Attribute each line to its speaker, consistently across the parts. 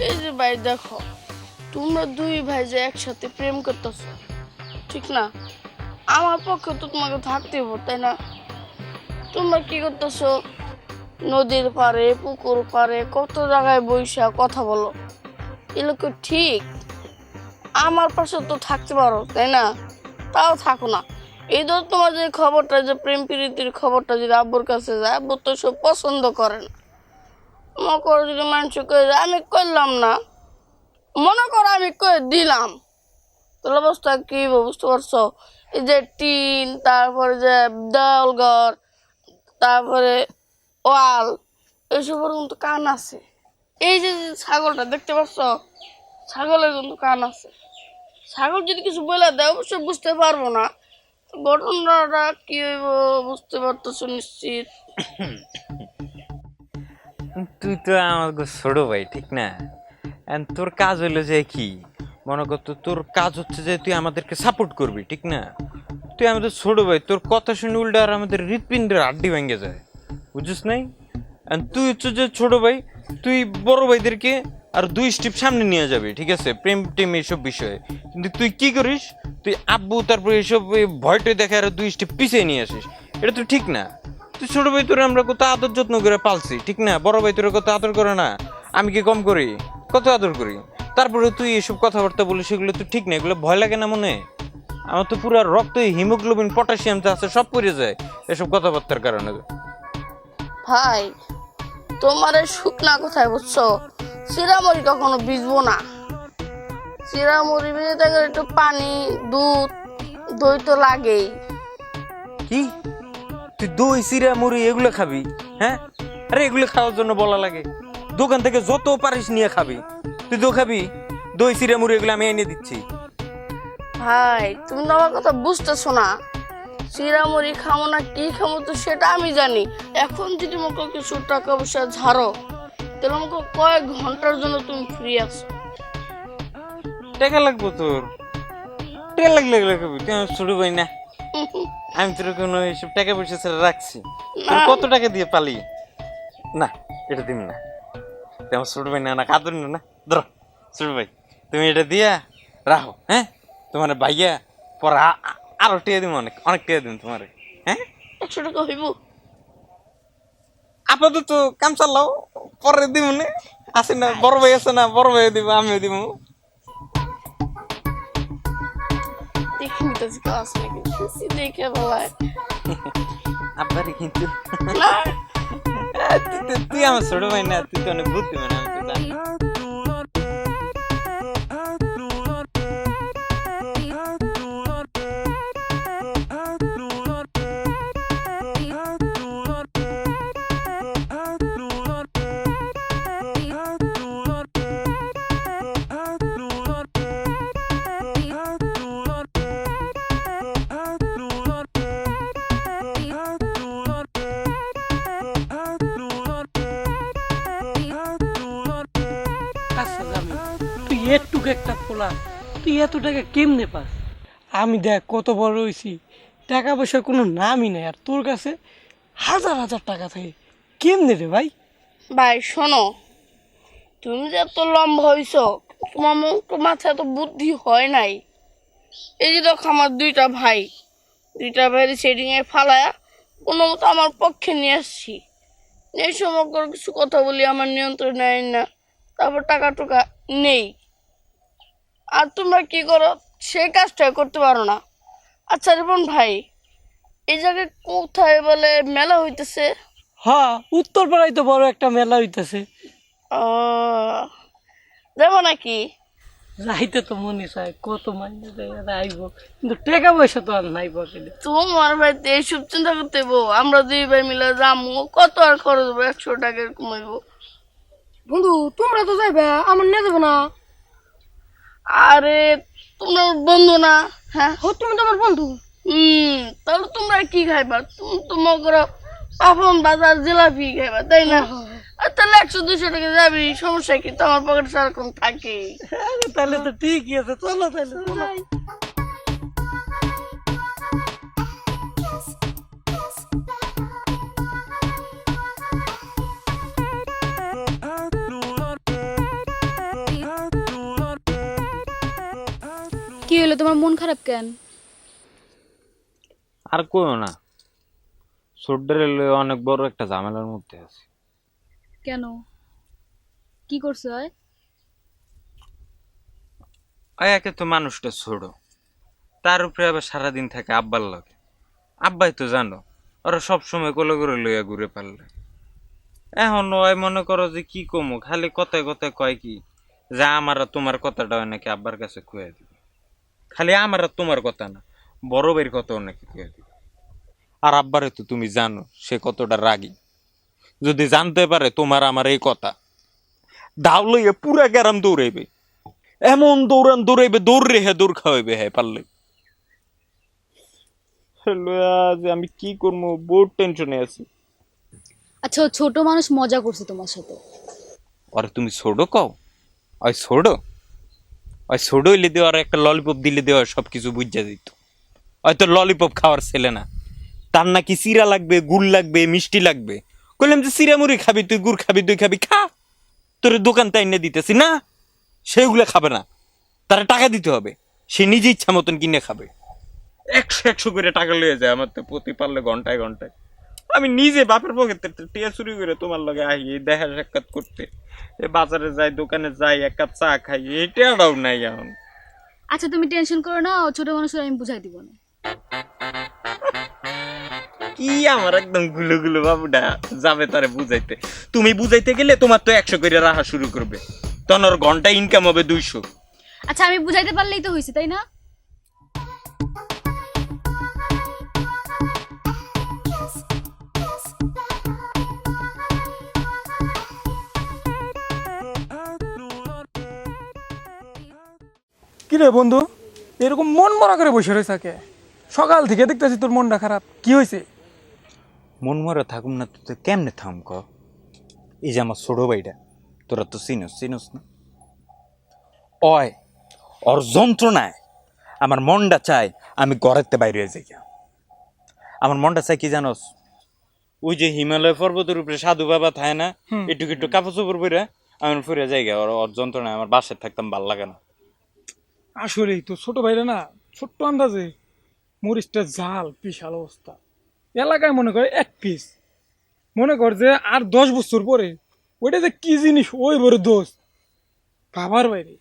Speaker 1: এই যে ভাই দেখো, তোমরা দুই ভাই যে একসাথে প্রেম করতেছো, ঠিক না? আমার পক্ষে তো তোমাকে থাকতে হবে, তাই না? তোমরা কি করতেছো? নদীর পাড়ে, পুকুর পাড়ে, কত জায়গায় বইসা কথা বলো, এগুলো কি ঠিক? আমার পাশে তো থাকতে পারো, তাই না? তাও থাকো না। এই ধর তোমার যে খবরটা, যে প্রেম প্রীতির খবরটা যদি আব্বুর কাছে যায়, আব্বু তো সব পছন্দ করে না। মনে করো যদি মানুষ কয়ে যায় আমি করলাম না, মনে করো আমি কয়ে দিলাম, তাহলে অবস্থা কি বুঝতে পারছো? এই যে টিন, তারপরে যে দেওয়াল ঘর, তারপরে ওয়াল, এসবের কিন্তু কান আছে। এই যে যে ছাগলটা দেখতে পাচ্ছ, ছাগলের কিন্তু কান আছে। ছাগল যদি কিছু বলে দেয় অবশ্যই বুঝতে পারবো না, ঘটনাটা কি হইব বুঝতে পারতেছো নিশ্চিত।
Speaker 2: তুই তো আমার ছোট ভাই, ঠিক না? তোর কাজ হইলো যে কি, মনে করতো তোর কাজ হচ্ছে যে তুই আমাদেরকে সাপোর্ট করবি, ঠিক না? তুই আমাদের ছোট ভাই, তোর কথা শুনে উল্টা আর আমাদের হৃৎপিণ্ডের আড্ডি ভেঙে যায়, বুঝছিস নাই? তুই হচ্ছে যে ছোট ভাই, তুই বড় ভাইদেরকে আর 2 স্টেপ সামনে নিয়ে যাবি, ঠিক আছে, প্রেম টেম এইসব বিষয়ে। কিন্তু তুই কি করিস, তুই আব্বু তারপর এইসব ভয়টয় দেখে আর 2 স্টেপ পিছিয়ে নিয়ে আসিস। এটা তো ঠিক না। তুই ছোট ভাই, তোর আমরা কত আদর যত্ন করে পালছি, ঠিক না? বড় ভাই তোর কত আদর করে না? আমি কি কম করি? কত আদর করি। তারপরে তুই এসব কথাবার্তা বলিস, সেগুলো তো ঠিক না। এগুলো ভয় লাগে না মনে? আমার তো পুরো রক্ত, হিমোগ্লোবিন, পটাশিয়াম যা আছে সব পড়ে যায় এসব কথাবার্তার কারণে।
Speaker 1: ভাই, তোমার এই শুকনা কোথায় বুঝছো? চিরামরি কখনো ভিজবো না। চিরামরি ভিজে গেলে একটু পানি, দুধ, দই তো লাগেই।
Speaker 2: কি তুই দই, চিরা, মুড়ি এগুলো খাবি? হ্যাঁ, আরে এগুলো খাওয়ার জন্য বলা লাগে? দোকান থেকে যত পারিস নিয়ে খাবি। তুই তো খাবি দই, চিরা, মুড়ি, এগুলো আমি এনে দিচ্ছি।
Speaker 1: ভাই, তুমি তো আমার কথা বুঝতেছো না। চিরামুড়ি খাবো না কি খাবো তো সেটা আমি জানি। এখন যদি আমাকে কিছু টাকা পয়সা ঝাড়ো, তাহলে আমাকে কয়েক ঘন্টার জন্য তুমি ফ্রি আছো।
Speaker 2: টাকা লাগবো তোর? টাকা লাগলে এগুলো খাবি? তুই আমার ছোট ভাই না? আমি তোর কোনো এইসব টাকা পয়সা ছেড়ে রাখছি? তোর কত টাকা দিয়ে পালি? না, এটা দিন না। তুই আমার ছোট ভাই না, না কাঁদুন না। ধরো ছোট ভাই, তুমি এটা দিয়া রাখো। হ্যাঁ, তোমার ভাইয়া পরে আরো টিয়া দিব, অনেক অনেক টিয়া দিব তোমার। হ্যাঁ,
Speaker 1: 100 টাকা হইব?
Speaker 2: আপাতত কাম চালাও, পরে দিব না। আছে না বড় ভাই, আছে না বড় ভাই দিব, আমিও দিব।
Speaker 1: দেখে নিতেছি ক্লাস নাকি দেখে বলায়
Speaker 2: আব্বারে কিন্তু
Speaker 1: না।
Speaker 2: তুই আমার ছোট ভাই না, তুই তো অনেক বুদ্ধিমান, আমি তো জানি।
Speaker 3: আচ্ছা জামি, তুই এটুকু একটা পোলা, তুই এত টাকা কেমনে পাস? আমি দেখ কত বড় হয়েছি, টাকা পয়সার কোনো নামই নেই, আর তোর কাছে হাজার হাজার টাকা থাকে। কেমনে রে ভাই?
Speaker 1: ভাই শোনো, তুমি যে এত লম্বা হইছো, তোমার মাথায় তো বুদ্ধি হয় নাই। এই যে দেখো আমার দুইটা ভাইয়ের সেটিং এ ফালায়া কোনো মতো আমার পক্ষে নিয়ে আসছি। এই সমগ্র কিছু কথা বলি আমার নিয়ন্ত্রণ নেয় না, তারপর টাকা টুকা নেই। আর তোমরা কি করো, সেই কাজটা করতে পারো না। আচ্ছা রিপন ভাই, এই জায়গায় কোথায় বলে মেলা হইতেছে?
Speaker 3: হ্যাঁ, উত্তরপাড়ায় তো বড় একটা মেলা হইতেছে।
Speaker 1: যাবো নাকি?
Speaker 3: যাইতে তো মনে চায়, কত মাইনে আইব, কিন্তু টাকা পয়সা তো আর নাই পকেটে।
Speaker 1: তোমার ভাইতে এইসব চিন্তা করতে হইবো? আমরা দুই ভাই মিলে যাবো, কত আর খরচ হবো? 100 টাকা কমাইবো।
Speaker 4: বন্ধু তোমরা তো যাইবে, আমার নিয়ে যাবে না?
Speaker 1: আরে তোমরা বন্ধু না? হ্যাঁ,
Speaker 4: তুমি তো আমার বন্ধু।
Speaker 1: তাহলে তোমরা কি খাইবা? তুমি তো মনে করো পাপন বাজার জিলাপি খাইবা, তাই না? আর তাহলে 100-200 টাকা যাবি, সমস্যা কি? তো আমার পকেটে সারাক্ষণ থাকে।
Speaker 3: তাহলে তো ঠিকই আছে, চলো তাহলে চলো।
Speaker 5: বলে তোমার মন খারাপ কেন?
Speaker 2: আর কইও না, ছোটদের অনেক বড় একটা ঝামেলার মধ্যে আছে।
Speaker 5: কেন, কি করছো?
Speaker 2: একে তো মানুষটা ছোট, তার উপরে আবার সারাদিন থাকে আব্বার লগে। আব্বাই তো জানো, ওরা সবসময় কোলে করে লইয়া ঘুরে পারলে। এখন ওই মনে করো যে কি কমো, খালি কথায় কথায় কয় কি যা আমার আর তোমার কথাটা হয় নাকি আব্বার কাছে খুঁয়ে দিবে। খালি আমার আর তোমার কথা না, বড় ভাইয়ের কথাও নাকি খুঁয়ে দিবে। আর আব্বারে তো তুমি জানো সে কতটা রাগী। যদি জানতে পারে তোমার আমার এই কথা, দাও লইয়া পুরা গ্যারাম দৌড়াইবে, এমন দৌড়ান দৌড়াইবে, দৌড় রে হ্যাঁ দৌড় খাওয়াইবে হ্যাঁ পারলে। আমি কি করবো, বহুত টেনশনে আছি।
Speaker 5: আচ্ছা, ও ছোট মানুষ, মজা করছে তোমার সাথে।
Speaker 2: আরে তুমি ছোট কও, ওই ছোট, ওই ছোট হইলে দেওয়া আর একটা ললিপপ দিলে দেওয়া সবকিছু বুঝা দিত। হয়তো ললিপপ খাওয়ার ছেলে না, তার নাকি চিরা লাগবে, গুড় লাগবে, মিষ্টি লাগবে। কইলাম যে চিরা মুড়ি খাবি তুই, গুড় খাবি তুই, খাবি খা, তোর দোকান তাই এনে দিতেছি না, সেগুলো খাবে না, তারা টাকা দিতে হবে, সে নিজে ইচ্ছা মতন কিনে খাবে। 100 করে টাকা লয়ে যায় আমার তো প্রতি পারলে ঘন্টায় ঘন্টায়। আমি নিজে বাপের পকেটে টিয়া চুরি করে তোমার লগে আহি দেখা সাক্ষাৎ করতে, বাজারে যাই, দোকানে যাই, এক কাপ চা খাই, এটাও নাই এখন।
Speaker 5: আচ্ছা তুমি টেনশন করো না, ও ছোট মানুষের আমি বুঝাই দিব না।
Speaker 2: কি আমার একদম গুলো গুলো বাবুটা যাবে তারে বুঝাইতে। তুমি বুঝাইতে গেলে তোমার তো 100 করে রাখা শুরু করবে, তখন ওর ঘন্টা ইনকাম হবে 200।
Speaker 5: আচ্ছা আমি বুঝাইতে পারলেই তো হয়েছে, তাই না?
Speaker 3: কিরে বন্ধু, এরকম মন মরা করে বসে রয়েছে থাকে? সকাল থেকে দেখতেছি তোর মনটা খারাপ, কি হয়েছে?
Speaker 2: মন মরা থাকুম না তো কেমনে থাম ক? এই যে আমার ছোট ভাইটা, তোরা তো চিনস না? অয় ওর যন্ত্রণায় আমার মনটা চায় আমি ঘরেতে বাইরে হয়ে যাই। আমার মনটা চাই কি জানোস, ওই যে হিমালয় পর্বতের উপরে সাধু বাবা থাকে না, একটু একটু কাপড় চোপড় পরে আমি ফুরে যাই। ওর যন্ত্রণায় আমার বাসায় থাকতাম ভাল লাগে না।
Speaker 3: আসলেই তো ছোট ভাইরা না, ছোট্ট আন্দাজে মরিচটা জাল, বিশাল অবস্থা। এলাকায় মনে করে 1 পিস, মনে কর যে আর 10 বছর পরে ওইটা যে কি জিনিস, ওই বড় দোষ বাবার বাইরে।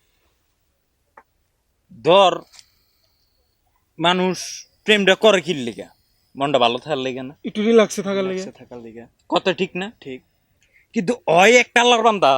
Speaker 2: ধর মানুষ প্রেমটা করে কি লিগা, মনটা ভালো থাকার লেগে না,
Speaker 3: একটু রিল্যাক্সে থাকার লেগে।
Speaker 2: থাকার লেগে। কথা ঠিক না? ঠিক। কিন্তু ওই একটা আল্লাহর বান্দা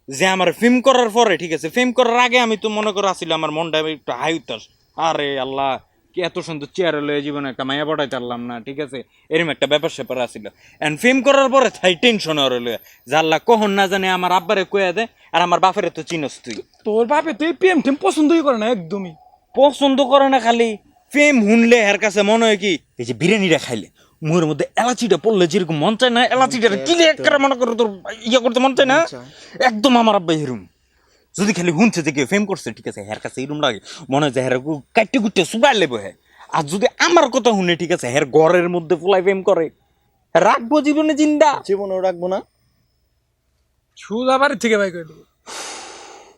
Speaker 2: যে আমার ফিল্ম করার পরে, ঠিক আছে, ফিল্ম করার আগে আমি তো মনে করে আসছিল আমার মনটা একটু হাই উত্তাস, আরে আল্লাহ কি এত সুন্দর চেয়ারে লয়ে জীবনে একটা মায়া পড়াইতে পারলাম না, ঠিক আছে, এরকম একটা ব্যাপার স্যাপার আসছিল। এন্ড ফিল্ম করার পরে তাই টেনশন ওর লয়ে যে আল্লাহ কখন না জানে আমার আব্বারে কয়ে দেয়, আর আমার বাপের তো চিনস তুই।
Speaker 3: তোর বাপে তো এই প্রেম টেম পছন্দই করে না, একদমই
Speaker 2: পছন্দ করে না, খালি ফেম হুনলে এর কাছে মনে হয় কি এই যে বিরিয়ানিটা খাইলে মুখের মধ্যে এলাচিটা পড়লে যেরকম মন চায় না, এলাচিটা কিলে একটা মনে করো তোর ইয়ে করতে মন চায় না, একদম আমার আব্বা এরম। যদি খালি হুনছে যে কেউ ফেম করছে, ঠিক আছে, হের কাছে এরম লাগে মনে হয় যে হের কাটতে কুটতে সুগার লেবো হ্যাঁ। আর যদি আমার কথা শুনে, ঠিক আছে, হের ঘরের মধ্যে ফুলাই ফেম করে, রাখবো জীবনে জিন্দা?
Speaker 6: জীবনেও রাখবো না,
Speaker 3: সুজা বাড়ির থেকে বাই করে দেবো।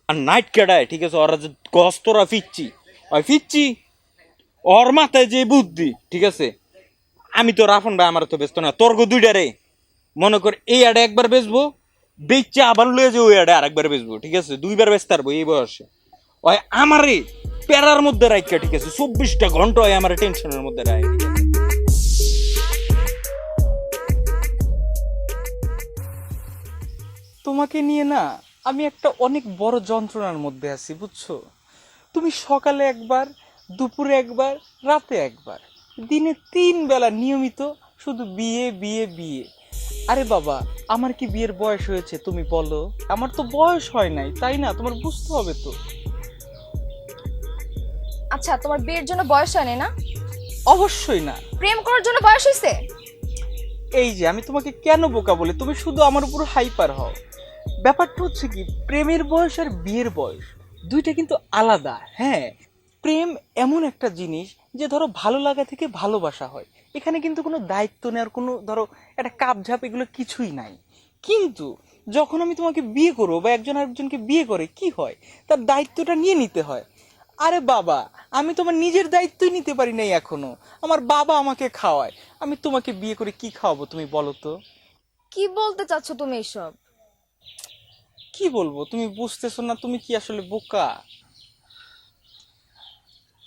Speaker 2: আর নাইট কেডায়, ঠিক আছে, ওরা যে কষ্টরা ফিরছি ওই ফিরছি, ওর মাথায় যে বুদ্ধি, ঠিক আছে, আমি তো রাফন ভাই আমার তো ব্যস্ত না, তর্ক দুইটা রে মনে কর, এই আডে একবার বেচবো, বেচছে আবার লয়ে যে ওই আডে আরেকবার বেচবো, ঠিক আছে, 2বার বেচতে পারবো এই বয়সে। ওই আমারে প্যারার মধ্যে রাখা, ঠিক আছে, 24টা ঘন্টা হয় আমার টেনশনের মধ্যে রাখে।
Speaker 7: তোমাকে নিয়ে না আমি একটা অনেক বড় যন্ত্রণার মধ্যে আছি, বুঝছো? তুমি সকালে একবার, দুপুরে একবার, রাতে একবার, দিনে 3 বেলা নিয়মিত শুধু বিয়ে বিয়ে বিয়ে। আরে বাবা, আমার কি বিয়ের বয়স হয়েছে তুমি বলো? আমার তো বয়স হয় নাই, তাই না? তোমার বুঝতে হবে তো।
Speaker 8: আচ্ছা, তোমার বিয়ের জন্য বয়স হয়নি না?
Speaker 7: অবশ্যই না।
Speaker 8: প্রেম করার জন্য বয়স হয়েছে?
Speaker 7: এই যে আমি তোমাকে কেন বোকা বলি, তুমি শুধু আমার উপর হাইপার হও। ব্যাপারটা হচ্ছে কি, প্রেমের বয়স আর বিয়ের বয়স দুইটা কিন্তু আলাদা। হ্যাঁ, প্রেম এমন একটা জিনিস যে ধরো ভালো লাগা থেকে ভালোবাসা হয়, এখানে কিন্তু কোনো দায়িত্ব নেওয়ার কোনো ধরো একটা কাপঝাপ এগুলো কিছুই নাই। কিন্তু যখন আমি তোমাকে বিয়ে করবো বা একজন আরেকজনকে বিয়ে করে, কি হয়, তার দায়িত্বটা নিয়ে নিতে হয়। আরে বাবা, আমি তোমার নিজের দায়িত্বই নিতে পারি নাই এখনো। আমার বাবা আমাকে খাওয়ায়, আমি তোমাকে বিয়ে করে কি খাওয়াবো তুমি বলো তো?
Speaker 8: কি বলতে চাচ্ছ তুমি এসব?
Speaker 7: কি বলবো, তুমি বুঝতেছো না? তুমি কি আসলে বোকা?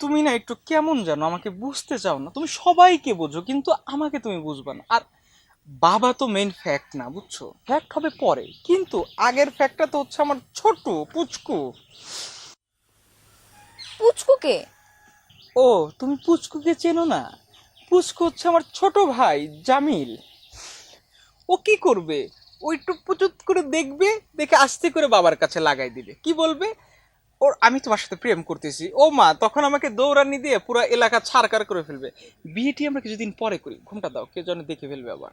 Speaker 7: তুমি না একটু কেমন জানো, আমাকে বুঝতে চাও না। তুমি সবাইকে বোঝো কিন্তু আমাকে তুমি বুঝবা না। আর বাবা তো মেইন ফ্যাক্ট না, বুঝছো? ফ্যাক্ট হবে পরে, কিন্তু আগের ফ্যাক্টটা তো হচ্ছে আমার ছোট পুচকু।
Speaker 8: পুচকুকে?
Speaker 7: ও, তুমি পুচকুকে চেনো না? পুচকু হচ্ছে আমার ছোট ভাই জামিল। ও কি করবে, ও একটু পুচুত করে দেখবে, দেখে আস্তে করে বাবার কাছে লাগাই দিবে। কি বলবে? ওর আমি তোমার সাথে প্রেম করতেছি। ও মা, তখন আমাকে দৌড়ানি দিয়ে পুরো এলাকা ছাড়কার করে ফেলবে। বিয়েটি আমরা কিছুদিন পরে করি, ঘুমটা দাও, কে যেন দেখে ফেলবে আবার।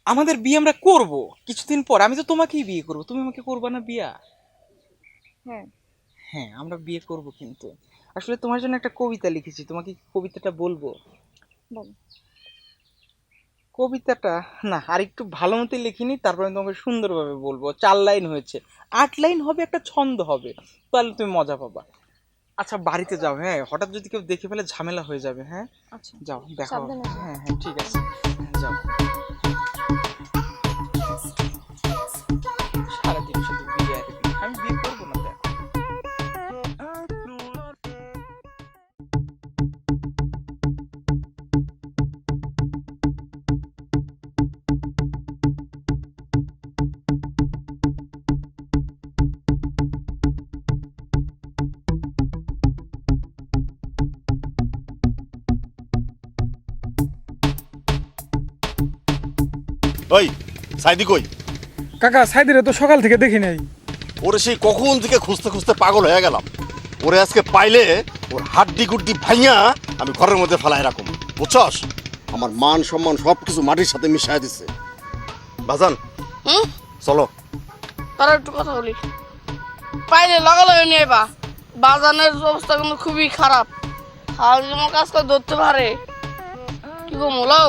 Speaker 7: আমাদের বিয়ে আমরা করব কিছুদিন পর। আমি তো তোমাকেই বিয়ে করব, তুমি আমাকে করবা না বিয়া?
Speaker 8: হ্যাঁ।
Speaker 7: হ্যাঁ, আমরা বিয়ে করব। কিন্তু আসলে তোমার জন্য একটা কবিতা লিখেছি, তোমাকে কি কবিতাটা বলবো?
Speaker 8: বলো।
Speaker 7: কবিতাটা না আর একটু ভালো মতো লিখিনি, তারপরে আমি তোমাকে সুন্দরভাবে বলবো। 4 লাইন হয়েছে, 8 লাইন হবে, একটা ছন্দ হবে, তাহলে তুমি মজা পাবা। আচ্ছা বাড়িতে যাও, হ্যাঁ, হঠাৎ যদি কেউ দেখে ফেলে ঝামেলা হয়ে যাবে। হ্যাঁ
Speaker 8: আচ্ছা,
Speaker 7: যাও, দেখা হবে।
Speaker 8: সাবধানে যাও।
Speaker 7: হ্যাঁ হ্যাঁ ঠিক আছে, যাও। সারাদিন শুধু বিয়ে আর বিয়ে। আমি বিয়ে করবো না, দেখো।
Speaker 6: ওই সাইদি কই?
Speaker 9: কাকা সাইদিরে তো সকাল থেকে দেখি নাই।
Speaker 6: ওরে সেই কখন থেকে খুঁজতে খুঁজতে পাগল হয়ে গেলাম। ওরে আজকে পাইলে ওর হাড্ডি গুড্ডি ভাইয়া আমি ঘরের মধ্যে ফেলাই রাখুম, বুঝছস? আমার মান সম্মান সব কিছু মাটির সাথে মিশাই দিচ্ছে। বাজান
Speaker 1: হুম,
Speaker 6: চলো।
Speaker 1: তারা একটু কথা বলি। পাইলে লগালগে নিয়ে বা, বাজানের অবস্থা কিন্তু খুবই খারাপ। হাল যেমন কাজ করে ধরতে পারে। কি গো মোলাও?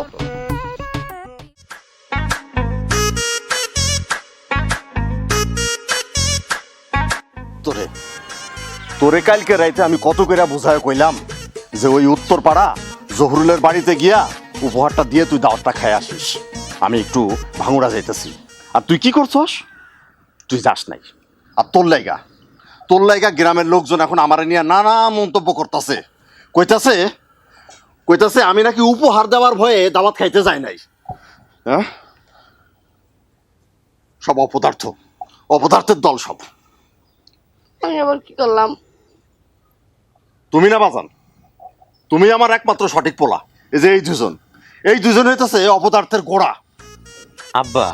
Speaker 6: তোরে তোরে কালকে রাইতে আমি কত করে বোঝায় কইলাম যে ওই উত্তর পাড়া জহুরুলের বাড়িতে গিয়া উপহারটা দিয়ে তুই দাওয়াতটা খাই আসিস। আমি একটু ভাঙুড়া যাইতেছি, আর তুই কি করছস? তুই যাস নাই। আর তোর লাইগা গ্রামের লোকজন এখন আমার নিয়ে নানা মন্তব্য করতেছে। কইতাছে আমি নাকি উপহার দেওয়ার ভয়ে দাওয়াত খাইতে যাই নাই। হ্যাঁ, সব অপদার্থের দল সব।
Speaker 1: আমি আবার কি করলাম?
Speaker 6: তুমি না বাজান, তুমি আমার একমাত্র সঠিক পোলা। এই যে এই দুজন হইতেছে অপদার্থের গোড়া।
Speaker 2: আব্বা,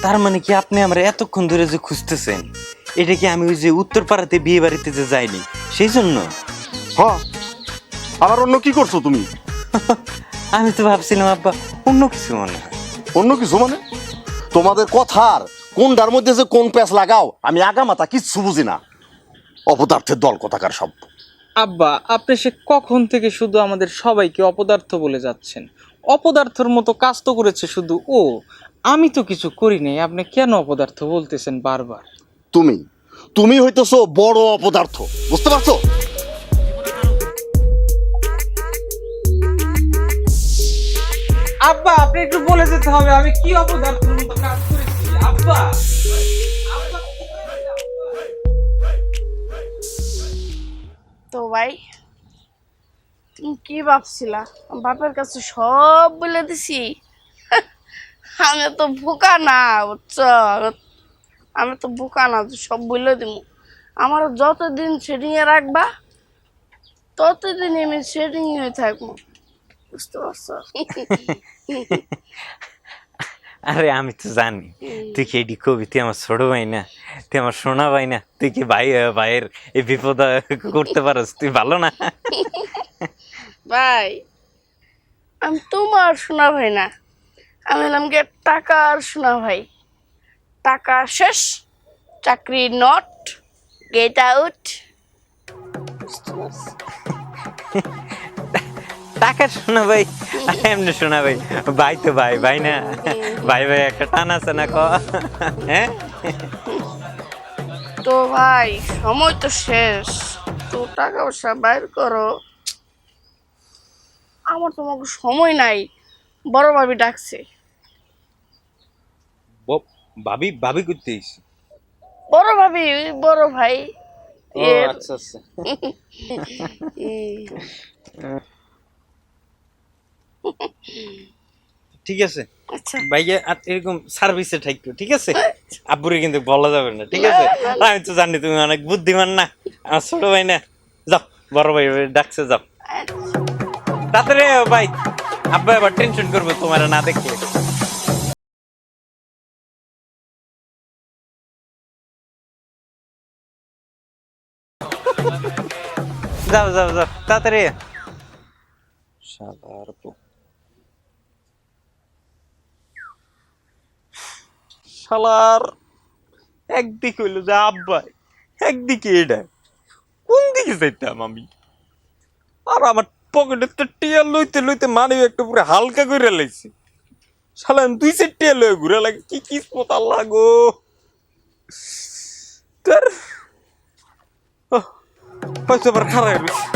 Speaker 2: তার মানে কি আপনি আমরা এতক্ষণ ধরে যে খুঁজতেছেন, এটা কি আমি ওই যে উত্তর পাড়াতে বিয়ে বাড়িতে যে যাইনি সেই জন্য?
Speaker 6: হ্যাঁ, আবার অন্য কি করছো তুমি?
Speaker 2: আমি তো ভাবছিলাম আব্বা অন্য কিছু মনে হয়।
Speaker 6: অন্য কিছু মানে? তোমাদের কথার কোনটার মধ্যে যে কোন প্যাঁচ লাগাও আমি আগামাতা কিচ্ছু বুঝি না। অপদার্থের দল কোথাকার সব।
Speaker 7: আব্বা, আপনি সে কখন থেকে শুধু আমাদের সবাইকে অপদার্থ বলে যাচ্ছেন। অপদার্থর মতো কাজ তো করেছে শুধু ও, আমি তো কিছু করি নাই। আপনি কেন অপদার্থ বলতেছেন বারবার?
Speaker 6: তুমি হইতেছো বড় অপদার্থ, বুঝতে পারছো?
Speaker 7: আব্বা, আপনি একটু বলে যেতে হবে আমি কি অপদার্থের মতো কাজ করেছি। আব্বা,
Speaker 1: তো ভাই, তুমি কি ভাবছিলা? বাপের কাছে সব বলে দিছি। আমি তো বোকা না, বুঝছো? আমি তো বোকা না যে সব বলে দিব। আমার যতদিন সেটিং এ রাখবা ততদিন আমি সেটিং হয়ে থাকবো, বুঝতে পারছো?
Speaker 2: আরে আমি তো জানি তুই কি এডি কবি, তুই আমার ছোট ভাই না, তুই আমার সোনা ভাই না, তুই কি ভাইয়ের এই বিপদ করতে পারস? তুই ভালো না?
Speaker 1: ভাই, আমি তোমার শোনা ভাই না, আমি হলাম গিয়ে টাকার শোনা ভাই। টাকা শেষ, চাকরি নট, গেট আউট।
Speaker 2: টাকা শোনা ভাই, এমনি শোনা ভাই, ভাই তো ভাই না, ভাই একটা টান আছে না ক? হ্যাঁ
Speaker 1: তো ভাই, সময় তো শেষ। তো টাকা পয়সা বাইর করো। আমার তোমাকে সময় নাই, বড় ভাবি ডাকছে।
Speaker 2: ভাবি ভাবি করতে এসেছি।
Speaker 1: বড় ভাবি, বড় ভাই।
Speaker 2: ও
Speaker 1: এর-
Speaker 2: আচ্ছা আচ্ছা, ঠিক আছে
Speaker 1: আচ্ছা
Speaker 2: ভাইয়া। এরকম সার্ভিসে থাকতো, ঠিক আছে? আব্বুরে কিন্তু বলা যাবে না, ঠিক আছে? আমি তো জানি তুমি অনেক বুদ্ধিমান না, আমার ছোট ভাই না। যাও, বড় ভাই ডাকছে, যাও তাড়াতাড়ি ভাই। আব্বা আবার টেনশন করবে তোমার না দেখলে। যাও যাও যাও তাড়াতাড়ি। শালার শালার একদিকে হইলো যে আব্বাই, একদিকে এটা, কোন দিকে যাইতাম আমি? আর আমার পকেটে তো টিয়া লইতে লইতে মানে একটা পুরো হালকা করে লাইছে। শালা আমি 2 সেট টিয়া লয়ে ঘুরে লাগে, কি কিসমত আল্লাহ গো। তোর হয়তো আবার খারাপ হয়েছে।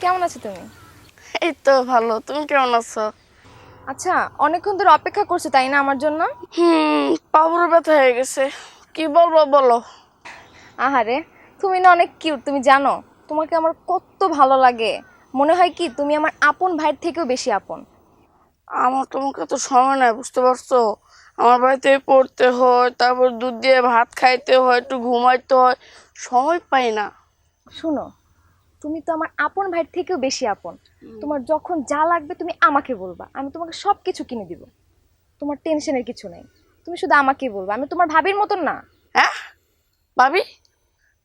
Speaker 8: কেমন আছো তুমি?
Speaker 1: এই তো ভালো, তুমি কেমন আছো?
Speaker 8: আচ্ছা, অনেকক্ষণ ধরে অপেক্ষা করছো তাই না আমার জন্য?
Speaker 1: পাবুর ব্যথা হয়ে গেছে, কি বলবো বলো।
Speaker 8: আহারে, তুমি না অনেক কিউট, তুমি জানো তোমাকে আমার কত ভালো লাগে। মনে হয় কি তুমি আমার আপন ভাইয়ের থেকেও বেশি আপন।
Speaker 1: আমার তোমাকে তো সময় নাই, বুঝতে পারছো? আমার বাড়িতে পড়তে হয়, তারপর দুধ দিয়ে ভাত খাইতে হয়, একটু ঘুমাইতে হয়, সময় পাই না।
Speaker 8: শুনো, তুমি তো আমার আপন ভাইয়ের থেকেও বেশি আপন। তোমার যখন যা লাগবে তুমি আমাকে বলবা, আমি তোমাকে সব কিছু কিনে দিব। তোমার টেনশনের কিছু নেই, তুমি শুধু আমাকেই বলবা, আমি তোমার ভাবির মতন না।
Speaker 1: হ্যাঁ, ভাবি?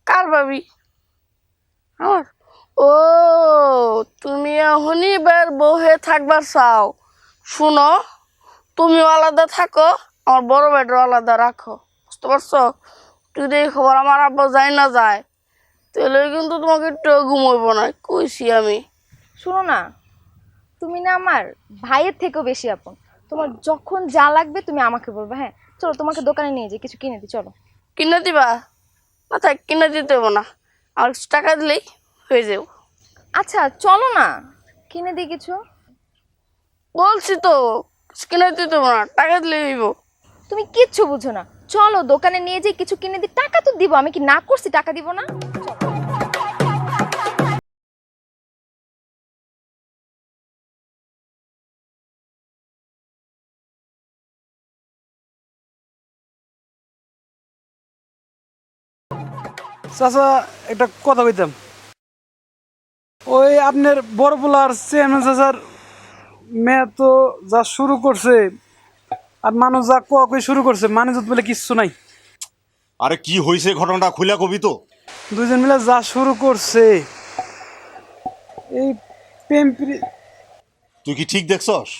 Speaker 1: কার ভাবি? আমার? ও, তুমি এখনই বের বউ হয়ে থাকবার চাও? শুনো, তুমিও আলাদা থাকো, আমার বড় ভাইটাও আলাদা রাখো, বুঝতে পারছো? যদি এই খবর আমার আব্বা যায় না যায়, তাহলে কিন্তু তোমাকে একটু ঘুমাইব না, কইছি আমি।
Speaker 8: শুনো না, তুমি না আমার ভাইয়ের থেকেও বেশি আপন। তোমার যখন যা লাগবে তুমি আমাকে বলবে। হ্যাঁ চলো, তোমাকে দোকানে নিয়ে যাই, কিছু কিনে দিই, চলো।
Speaker 1: কিনে দিবা? না থাক, কিনে দিতে হবো না, আর কিছু টাকা দিলেই হয়ে যাবো।
Speaker 8: আচ্ছা চলো না, কিনে দিই কিছু।
Speaker 1: বলছি তো, কিছু কিনে দিতে হবো না, টাকা দিলেই হইব।
Speaker 8: তুমি কিচ্ছু বুঝো না, চলো দোকানে নিয়ে যাই, কিছু কিনে দিই, টাকা তো দিব, আমি কি না করছি টাকা দিব না?
Speaker 9: চাচা, একটা কথা কইতাম। ওই আপনার বড় পোলার চেয়ারম্যান চাচার মেয়ে তো যা শুরু করছে, আর মানুষ যা কই শুরু করছে, মানে যত বলে কিচ্ছু নাই।
Speaker 6: আরে কি হয়েছে ঘটনাটা খুলে কবি তো।
Speaker 9: দুইজন মিলে যা শুরু করছে, এই প্রেম
Speaker 6: তুই কি ঠিক দেখছস?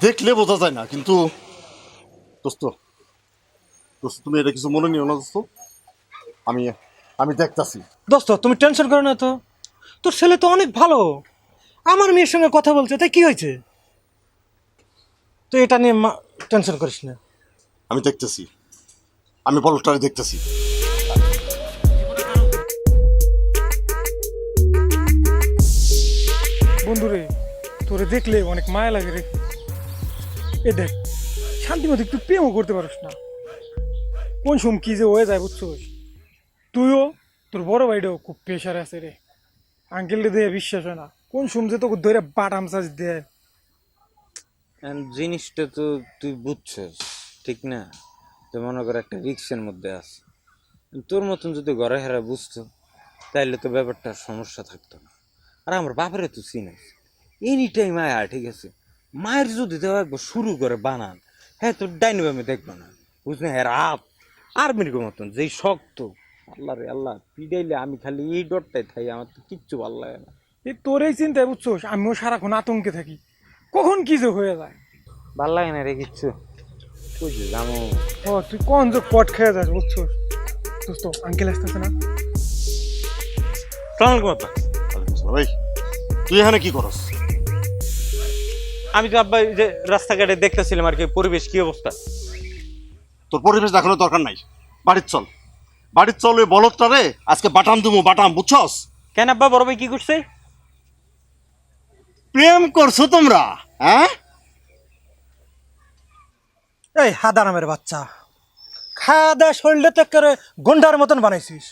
Speaker 6: দেখলে বোঝা যায় না, কিন্তু দোস্ত, দোস্ত তুমি এটা কিছু মনে নিও না দোস্ত। আমি আমি দেখতাছি।
Speaker 3: দোস্ত তুমি টেনশন করো না তো, তোর ছেলে তো অনেক ভালো, আমার মেয়ের সঙ্গে কথা বলছে, তাই কি হয়েছে? তুই এটা নিয়ে টেনশন করিস না।
Speaker 6: আমি দেখতেছি, আমি পলকটারে দেখতেছি।
Speaker 9: বন্ধুরে, তোরে দেখলে অনেক মায়া লাগে রে। এ দেখ, শান্তি মতো একটু প্রেমও করতে পারিস না, কোন সময় কি যে হয়ে যায় বুঝছোস? তুইও তোর বড় ভাইটাও খুব প্রেশারে আছে রে। আঙ্কেলটা দিয়ে বিশ্বাস হয় না, কোন সময় যে তোকে ধরে বাটাম সাজ দেয়।
Speaker 2: জিনিসটা তো তুই বুঝছিস, ঠিক না? তো মনে কর একটা রিক্সের মধ্যে আছে, তোর মতন যদি ঘরে হেরা বুঝতো, তাইলে তো ব্যাপারটা সমস্যা থাকতো না। আর আমার বাপরে তো চিনিস, এনি টাইম আয়া, ঠিক আছে? মায়ের যদি দেওয়া একবার শুরু করে বানান, হ্যাঁ তোর ডাইনি বামে দেখবো না, বুঝলি? হ্যাঁ রাত আর্মির মতন যেই শক্ত, আল্লাহ রে আল্লাহ, পিডাইলে আমি খালি এই ডরটাই থাই, আমার তো কিচ্ছু ভালো লাগে না।
Speaker 9: এই তোর এই চিন্তায় বুঝছোস আমিও সারাক্ষণ আতঙ্কে থাকি, কখন কি যে হয়ে যায়।
Speaker 2: ভাল লাগে না রে কিচ্ছু, বুঝলি জামো।
Speaker 9: ও তুই কোন যে পট খেয়ে যাস বুঝছোস। দোস্ত আঙ্কেল আসতেছে না?
Speaker 2: সালামালাইকুম আব্বা।
Speaker 6: ভাই তুই এখানে কি করস?
Speaker 2: আমি তো আব্বা এই যে রাস্তাঘাটে দেখতেছিলাম আর কি, পরিবেশ কি অবস্থা।
Speaker 6: তোর পরিবেশ দেখানোর দরকার নাই, বাড়ির চল, বাড়ির চল। ওই বলদটা রে আজকে বাটাম দিমু, বাটাম, বুঝছস?
Speaker 2: কেন আব্বা, বড় ভাই কি করছে?
Speaker 6: প্রেম করছো তোমরা, হ্যাঁ?
Speaker 10: এই হাদারামের বাচ্চা, খাওয়া দাওয়া শরীরে তো একেবারে গন্ডার মতন বানাইছিস।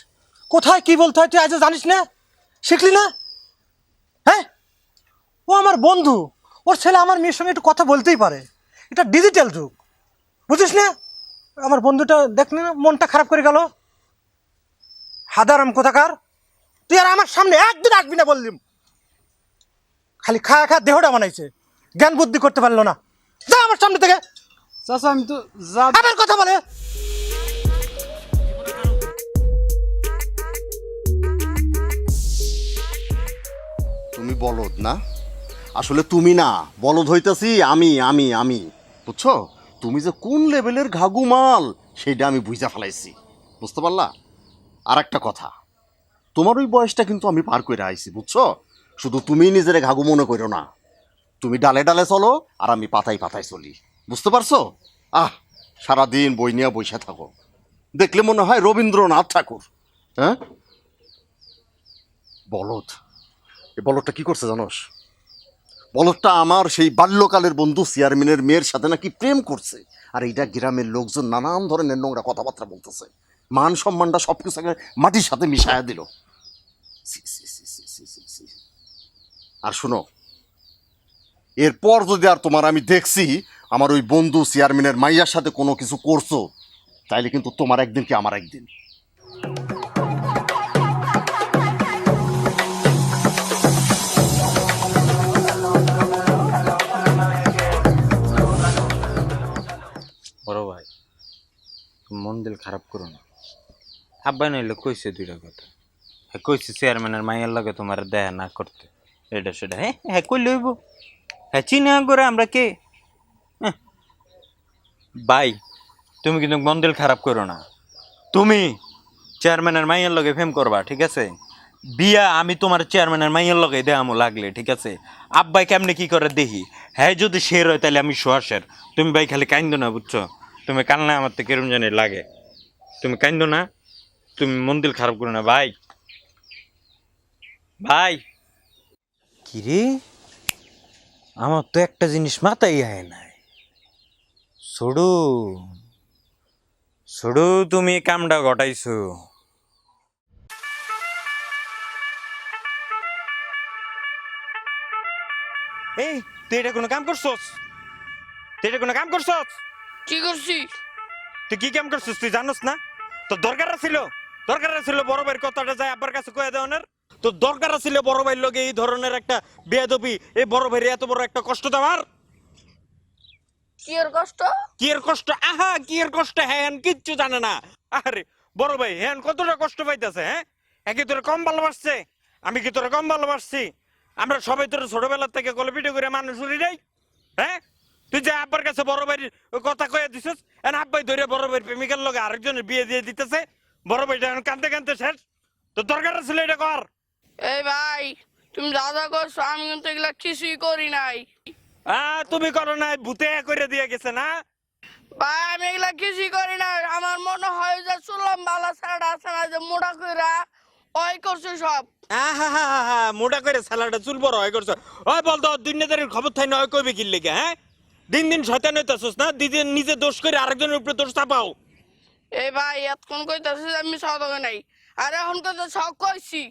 Speaker 10: কোথায় কি বলতে হয় তুই আজও জানিস না? শিখলি না? হ্যাঁ, ও আমার বন্ধু, ওর ছেলে আমার মেয়ের সঙ্গে একটু কথা বলতেই পারে। এটা ডিজিটাল যুগ, বুঝিস না? আমার বন্ধুটা দেখলি না, মনটা খারাপ করে গেল। হাদারাম কোথাকার, তুই আর আমার সামনে একদিন আসবি না বললিম। খালি খায়া খা দেহটা বানাইছে, জ্ঞান বুদ্ধি করতে পারলো না। যা আমার সামনে থেকে।
Speaker 7: চাচা আমি তো যা
Speaker 10: আবার কথা বলে।
Speaker 6: তুমি বলদ না, আসলে তুমি না, বলদ হইতাছি আমি আমি আমি বুঝছো? তুমি যে কোন লেভেলের ঘাগু মাল সেটা আমি বুঝা ফেলাইছি, বুঝতে পারলা? আর একটা কথা, তোমার ওই বয়সটা কিন্তু আমি পার করে আইছি, বুঝছো? শুধু তুমি নিজের ঘাগু মনে করো না, তুমি ডালে ডালে চলো আর আমি পাতায় পাতায় চলি, বুঝতে পারছো? সারাদিন বই নিয়ে বসে থাকো, দেখলে মনে হয় রবীন্দ্রনাথ ঠাকুর। হ্যাঁ, বলদ। এই বলদটা কি করছে জানোস? বলদটা আমার সেই বাল্যকালের বন্ধু চেয়ারম্যানের মেয়ের সাথে নাকি প্রেম করছে, আর এইটা গ্রামের লোকজন নানান ধরনের নোংরা কথাবার্তা বলতেছে, মান সম্মানটা সবকিছু মাটির সাথে মিশায়া দিল। ছি, ছি, ছি, ছি, ছি, ছি, ছি। আর শোনো, এরপর যদি আর তোমার আমি দেখছি আমার ওই বন্ধু চেয়ারম্যানের মাইয়ার সাথে কোনো কিছু করছো, তাইলে কিন্তু তোমার একদিন কি আমার একদিন।
Speaker 2: বড় ভাই মন দিল খারাপ করো না, আব্বা নাইলে কইছে দুইটা কথা। হ্যাঁ কইছে চেয়ারম্যানের মাইয়ার লগে তোমার দেখা না করতে, এটা সেটা। হ্যাঁ হ্যাঁ কই লইব, হ্যাঁ চিনা করে আমরা কে। ভাই তুমি কিন্তু মন দিল খারাপ করো না, তুমি চেয়ারম্যানের মাইয়ার লগে ফেম করবা, ঠিক আছে? বিয়া আমি তোমার চেয়ারম্যানের মাইয়ার লগে দেয়ামো লাগলে, ঠিক আছে? আব্বাই কেমনে কি করে দেখি, হ্যাঁ যদি শের হয় তাহলে আমি সোহাসের। তুমি ভাই খালি কান্দো না, বুঝছো? তুমি কান্না আমার তো কেরম জানি লাগে, তুমি কান্দো না, তুমি মন দিল খারাপ করো না ভাই। ভাই কিরে, আমার তো একটা জিনিস মাথায় আয় নাই। ছড়ু ছড়ু তুমি কামটা ঘটাইছো। এই তুই এটা কোনো কাম করছস? তুই এটা কোনো কাম করছস?
Speaker 1: কি করছি?
Speaker 2: তুই কি কাম করছিস তুই জানোস না? তোর দরকার ছিল বড় ভাইয়ের কথাটা যায় আব্বার কাছে কয়ে দেওয়ার। তোর দরকার ছিল বড় ভাইয়ের লগে এই ধরনের একটা বেয়াদবি, এই বড় ভাইয়ের এত বড় একটা কষ্ট দেওয়ার।
Speaker 1: কি এর কষ্ট?
Speaker 2: কি এর কষ্ট? আহা কি এর কষ্ট, হ্যাঁ কিচ্ছু জানে না। আরে বড় ভাই হ্যাঁ কতটা কষ্ট পাইতেছে, হ্যাঁ একই তোরা কম ভালোবাসছে, আমি কি তোরা কম ভালোবাসছি? আমরা সবাই তোর ছোটবেলার থেকে কলপিটে করে মানুষ উড়ি নাই, হ্যাঁ? তুই যে আব্বার কাছে বড় ভাইয়ের কথা কয়ে দিছিস, আব্বাই ধরে বড় ভাইয়ের প্রেমিকার লগে আরেকজনের বিয়ে দিয়ে দিতেছে, বড় ভাইটা এখন কাঁদতে কাঁদতে শেষ। তোর দরকার ছিল এটা কর।
Speaker 1: এই ভাই তুমি যা যা করছো আমি কিন্তু এগুলা কিছুই করি নাই।
Speaker 2: তুমি করো না, ভূতে করে দিয়ে গেছে না?
Speaker 1: ভাই আমি এগুলা কিছুই করি নাই, আমার মনে হয় যে চুলাম বালা ছাড়া আছে না যে মোটা কইরা ওই করছে সব।
Speaker 2: মোটা করে সালাডটা চুল বড় হয় করছে। ওই বলতো দুনিয়াদারির খবর থাই না, ওই কইবে কি লেগে? হ্যাঁ দিন দিন শয়তান হইতাছস না, দিদিন নিজে দোষ করে আরেকজনের উপরে দোষ চাপাও।
Speaker 1: এই ভাই এতক্ষণ কইতাছিস আমি সদকে নাই, আর এখন তো সব কইছি,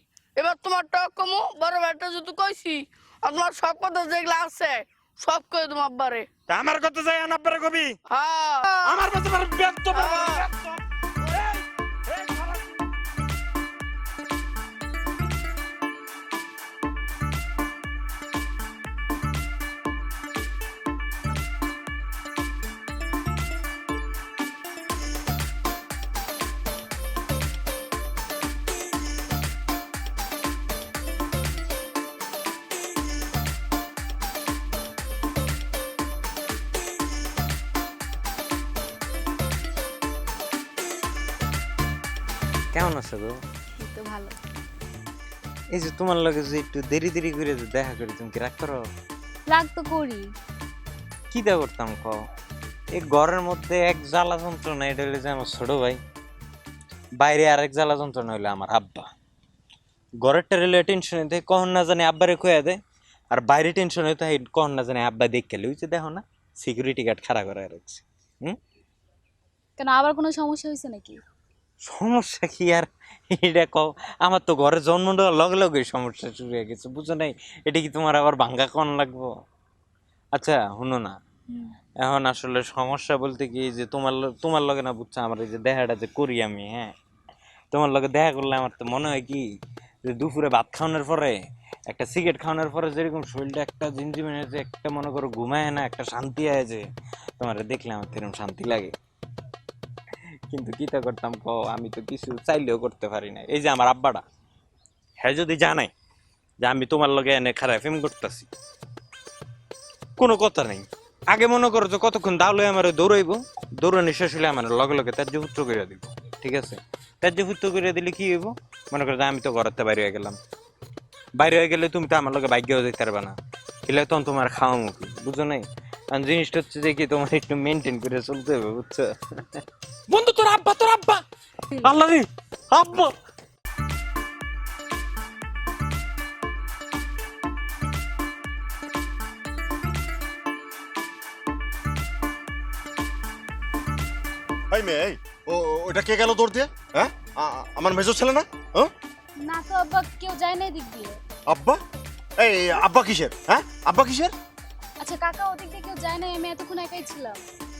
Speaker 1: এবার তোমার টক কমু বড় ভাইটা যদি কইছি আর তোমার সব কথা যেগুলা আছে সব কই তোমার আব্বারে।
Speaker 2: আমার কথা যাই আব্বারে কবি?
Speaker 1: হ্যাঁ
Speaker 2: আমার কথা ব্যক্ত। কেমন আছো গো?
Speaker 5: এই তো ভালো।
Speaker 2: এই যে তোমার লগে যে একটু দেরি দেরি করে যে দেখা করি, তুমি কি রাগ করো?
Speaker 5: রাগ তো করি।
Speaker 2: কি দা করতাম কও? এই ঘরের মধ্যে এক জ্বালা যন্ত্রণা, এটা হইলে যে আমার ছোট ভাই, বাইরে আরেক জ্বালা যন্ত্রণা হইলে আমার আব্বা। ঘরেরটা রেলে টেনশনে দেয়, কখন না জানি আব্বারে কয়া দেয়, আর বাইরে টেনশন হইতে হয় কখন না জানি আব্বা দেখে ওই যে দেখো না সিকিউরিটি গার্ড খাড়া করে রাখছে।
Speaker 5: কেন আবার কোনো সমস্যা হয়েছে নাকি?
Speaker 2: সমস্যা কি আর এটা কও? আমার তো ঘরে জন্ম দেওয়ার লগে লগে সমস্যা শুরু হয়ে গেছে, বুঝো নাই? এটা কি তোমার আবার ভাঙ্গা কন লাগবো? আচ্ছা শুনো না, এখন আসলে সমস্যা বলতে কি যে তোমার লগে না, বুঝছো, আমার এই যে দেখাটা যে করি আমি, হ্যাঁ, তোমার লগে দেখা করলে আমার তো মনে হয় কি যে দুপুরে ভাত খাওয়ানোর পরে একটা সিগারেট খাওয়ানোর পরে যেরকম শরীরটা একটা জিনজিমেনে যে একটা মনে করো ঘুমায় না, একটা শান্তি হয় যে, তোমার দেখলে আমার এরকম শান্তি লাগে। কিন্তু কিটা করতাম কও, আমি তো কিছু চাইলেও করতে পারি না। এই যে আমার আব্বাটা, হ্যাঁ যদি জানে যে আমি তোমার লগে এনে খারাপ ফেম করতেছি, কোনো কথা নেই, আগে মনে করো যে কতক্ষণ দাওলে আমার দৌড়াইবো, দৌড়ানি শেষ হলে আমার লগে লগে ত্যায্যপুত্র করে দিব, ঠিক আছে? ত্যায্যপুত্র করে দিলে কি হইব, মনে করো যে আমি তো ঘরের বাইরে হয়ে গেলাম, বাইরে হয়ে গেলে তুমি তো আমার লগে ভাগ্যও যেতে পারবে না, খেলে তখন তোমার খাওয়া মুখি, বুঝো নাই? আর জিনিসটা হচ্ছে যে কি তোমার একটু মেনটেন করে চলতে হবে, বুঝছো?
Speaker 10: বন্ধু তোর আব্বা আল্লাহ রে, আব্বা।
Speaker 6: এই মেয়ে, এই ওটা কে গেল দৌড় দিয়ে? হ্যাঁ, আমার মেজর ছেলে না? হ্যাঁ,
Speaker 5: না তো আব্বা, কেউ যায় না দিক দিয়ে।
Speaker 6: আব্বা? এই আব্বা কিসের? হ্যাঁ, আব্বা কিসের?
Speaker 5: আচ্ছা কাকা, ওদিক দিয়ে কেউ যায় না, আমি এতক্ষণ একাই ছিলাম।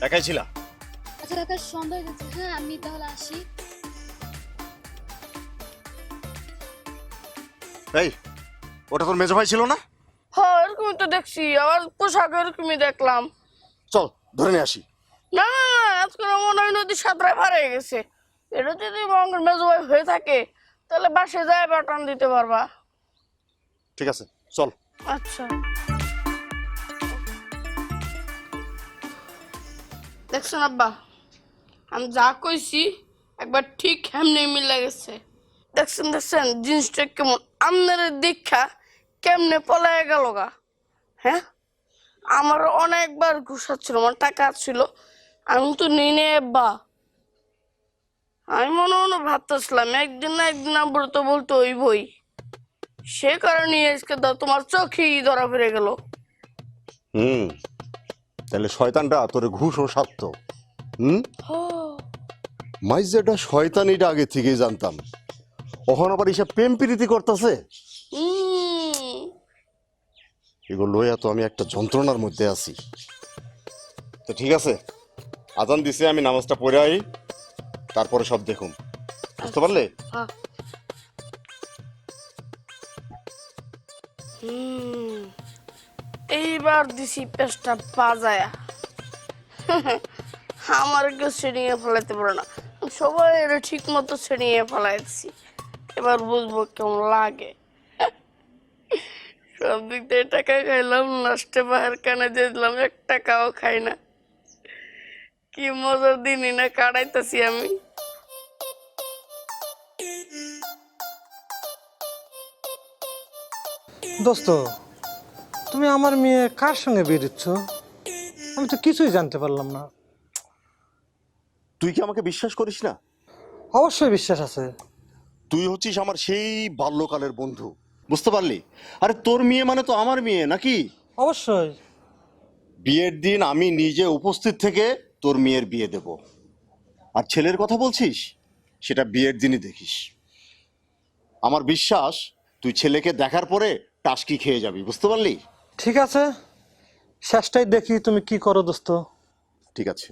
Speaker 6: একাই ছিলা?
Speaker 5: আচ্ছা কাকা, সন্দেহ হয়ে যাচ্ছে। হ্যাঁ, আমি তাহলে আসি।
Speaker 6: এই ওটা তোর মেজো ভাই ছিল না?
Speaker 1: হ্যাঁ, এরকমই তো দেখছি, আমার পোশাক এরকমই দেখলাম।
Speaker 6: চল ধরে নিয়ে আসি।
Speaker 1: না না না, আজকে মনে হয় নদীর সাঁতরায় পার হয়ে গেছে। এটা যদি মঙ্গল মেজো ভাই হয়ে থাকে তাহলে বাসে যায় বাটন দিতে পারবা।
Speaker 6: ঠিক আছে চল।
Speaker 1: আচ্ছা, দেখছেন আব্বা, আমি যা কইছি একবার ঠিক হেমনি মিলে গেছে। দেখছেন দেখছেন জিনিসটা কেমন, আপনার দীক্ষা কেমনে পলায় গেল গা। হ্যাঁ, আমার অনেকবার ঘুষাচ্ছিল, আমার টাকা ছিল, আমি তো নিই নে আব্বা। আমি মনে মনে ভাবতেছিলাম একদিন না একদিন আব্বুর তো বলতো ওই বই, সে কারণে আজকে তোমার চোখেই ধরা ফিরে গেল।
Speaker 6: তাহলে শয়তানটা তোর ঘুষ ও স্বার্থ। মাইজেটা শয়তানিটা আগে থেকেই জানতাম, ওখানে আবার এসব প্রেম প্রীতি করতেছে। এগুলো লইয়া তো আমি একটা যন্ত্রণার মধ্যে আছি। তো ঠিক আছে, আজান দিছে, আমি নামাজটা পড়ে আই, তারপরে সব দেখুন, বুঝতে পারলে?
Speaker 1: এইবার দিছি পেস্টটা বাজায়া। আমার কেউ ছিড়িয়ে ফেলাইতে পারে না, সবাই এটা ঠিক মতো ছিড়িয়ে ফেলাইছি। এবার বুঝবো কেমন লাগে। সব দিক দিয়ে টাকা খাইলাম, লাস্টে বাহার কানে দিয়ে দিলাম, 1 টাকাও খাই না। কি মজার দিনই না কাটাইতেছি আমি।
Speaker 10: দোস্ত, তুমি আমার মেয়ে কার সঙ্গে বেরোচ্ছ? আমি তো কিছুই জানতে পারলাম না।
Speaker 6: তুই কি আমাকে বিশ্বাস করিস না?
Speaker 10: অবশ্যই বিশ্বাস আছে।
Speaker 6: তুই হচ্ছিস আমার সেই বাল্যকালের বন্ধু, বুঝতে পারলি? আরে তোর মেয়ে মানে তো আমার মেয়ে নাকি?
Speaker 10: অবশ্যই।
Speaker 6: বিয়ের দিন আমি নিজে উপস্থিত থেকে তোর মেয়ের বিয়ে দেব। আর ছেলের কথা বলছিস, সেটা বিয়ের দিনই দেখিস। আমার বিশ্বাস তুই ছেলেকে দেখার পরে টাসকি খেয়ে যাবি, বুঝতে পারলি?
Speaker 10: ঠিক আছে, শেষটাই দেখি তুমি কি করো দোস্ত।
Speaker 6: ঠিক আছে,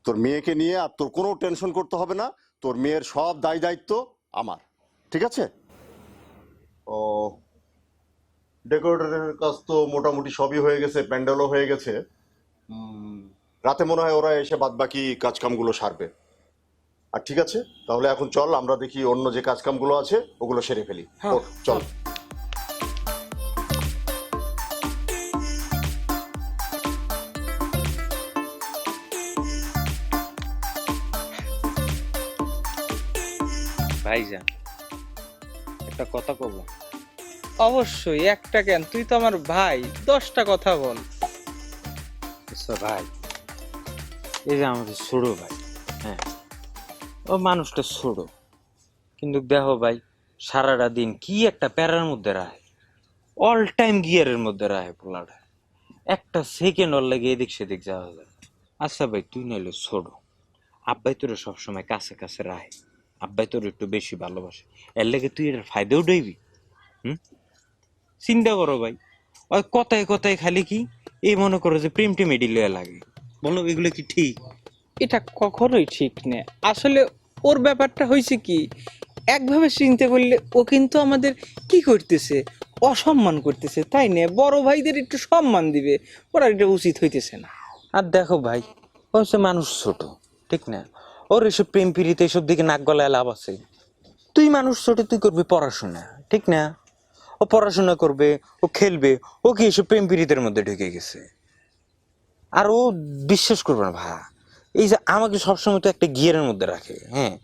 Speaker 6: তোর মেয়েকে নিয়ে আর তোর কোনো টেনশন করতে হবে না, তোর মেয়ের সব দায় দায়িত্ব আমার, ঠিক আছে? ও ডেকোরেটরের কাজ তো মোটামুটি সবই হয়ে গেছে, প্যান্ডেলও হয়ে গেছে। রাতে মনে হয় ওরা এসে বাদবাকি কাজকামগুলো সারবে। আর ঠিক আছে, তাহলে এখন চল আমরা দেখি অন্য যে কাজকামগুলো আছে ওগুলো সেরে ফেলি। ওঠ, চল।
Speaker 2: ভাইজান একটা কথা কব।
Speaker 7: অবশ্যই, একটা কেন, তুই তো আমার ভাই, 10টা কথা বল।
Speaker 2: আচ্ছা ভাই, এই যে আমাদের ছোট ভাই, হ্যাঁ ও মানুষটা ছোট, কিন্তু দেখো ভাই সারাটা দিন কি একটা প্যারার মধ্যে রাখে, অল টাইম গিয়ারের মধ্যে রাখে পোলাটা, একটা সেকেন্ড ওর লাগে এদিক সেদিক যাওয়া যায়। আচ্ছা ভাই তুই নাইলে ছোট, আব্বাই তোর সবসময় কাছে কাছে রাখে, আব্বাই তোর একটু বেশি ভালোবাসে, এর লেগে তুই এটার ফায়দা উঠাইবি? চিন্তা করো ভাই, ওই কথায় কথায় খালি কি এই মনে করো যে প্রেম টেম এডি লয়া লাগে, বলো এগুলো কি ঠিক?
Speaker 7: এটা কখনোই ঠিক না। আসলে ওর ব্যাপারটা হয়েছে কি, একভাবে চিন্তা করলে ও কিন্তু আমাদের কি করতেছে, অসম্মান করতেছে, তাই না? বড় ভাইদের একটু সম্মান দিবে, ওরা এটা উচিত হইতেছে না।
Speaker 2: আর দেখো ভাই ও হচ্ছে মানুষ ছোট, ঠিক না? ওর এসব প্রেম পিড়িতে এসব দিকে নাক গলায় লাভ আছে? তুই মানুষ ছোট, তুই করবি পড়াশোনা, ঠিক না? ও পড়াশোনা করবে, ও খেলবে, ও কি এসব প্রেম পিড়িতের মধ্যে ঢুকে গেছে? আর ও বিশ্বাস করবে না ভা, এই যে আমাকে সবসময় তো একটা গিয়ারের মধ্যে রাখে, হ্যাঁ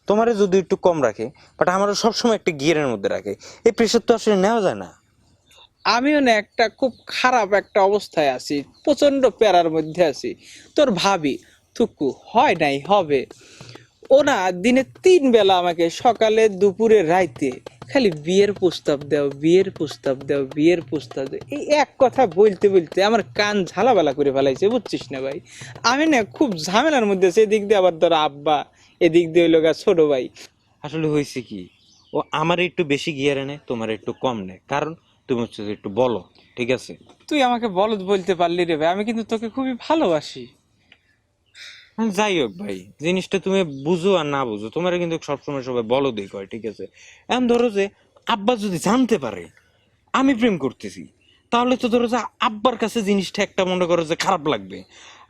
Speaker 2: তোমারে যদি একটু কম রাখে, বাট আমারও সবসময় একটা গিয়ারের মধ্যে রাখে, এই প্রেশার তো আসলে নেওয়া যায় না।
Speaker 7: আমিও না একটা খুব খারাপ একটা অবস্থায় আছি, প্রচন্ড প্যারার মধ্যে আছি। তোর ভাবি থুকু হয় নাই হবে, ও না দিনে 3 বেলা আমাকে সকালে দুপুরে রাইতে খালি বিয়ের প্রস্তাব দাও, বিয়ের প্রস্তাব দাও, বিয়ের প্রস্তাব দাও, এই এক কথা বলতে বলতে আমার কান ঝালাবেলা করে ফেলাইছে, বুঝছিস না ভাই? আমি না খুব ঝামেলার মধ্যে আছি, এদিক দিয়ে আবার ধর আব্বা, এদিক দিয়ে হইলো গা ছোট ভাই।
Speaker 2: আসলে হয়েছে কি, ও আমার একটু বেশি গিয়ারে নেয়, তোমার একটু কম নেয়, কারণ তুমি হচ্ছে যে একটু বলো, ঠিক আছে?
Speaker 7: তুই আমাকে বলদ বলতে পারলি রে ভাই, আমি কিন্তু তোকে খুবই ভালোবাসি।
Speaker 2: যাই হোক ভাই, জিনিসটা তুমি বুঝো আর না বুঝো, তোমার কিন্তু সবসময় সবাই বলো দেই কয়, ঠিক আছে? এখন ধরো যে আব্বা যদি জানতে পারে আমি প্রেম করতেছি, তাহলে তো ধরো যে আব্বার কাছে জিনিসটা একটা মনে করো যে খারাপ লাগবে,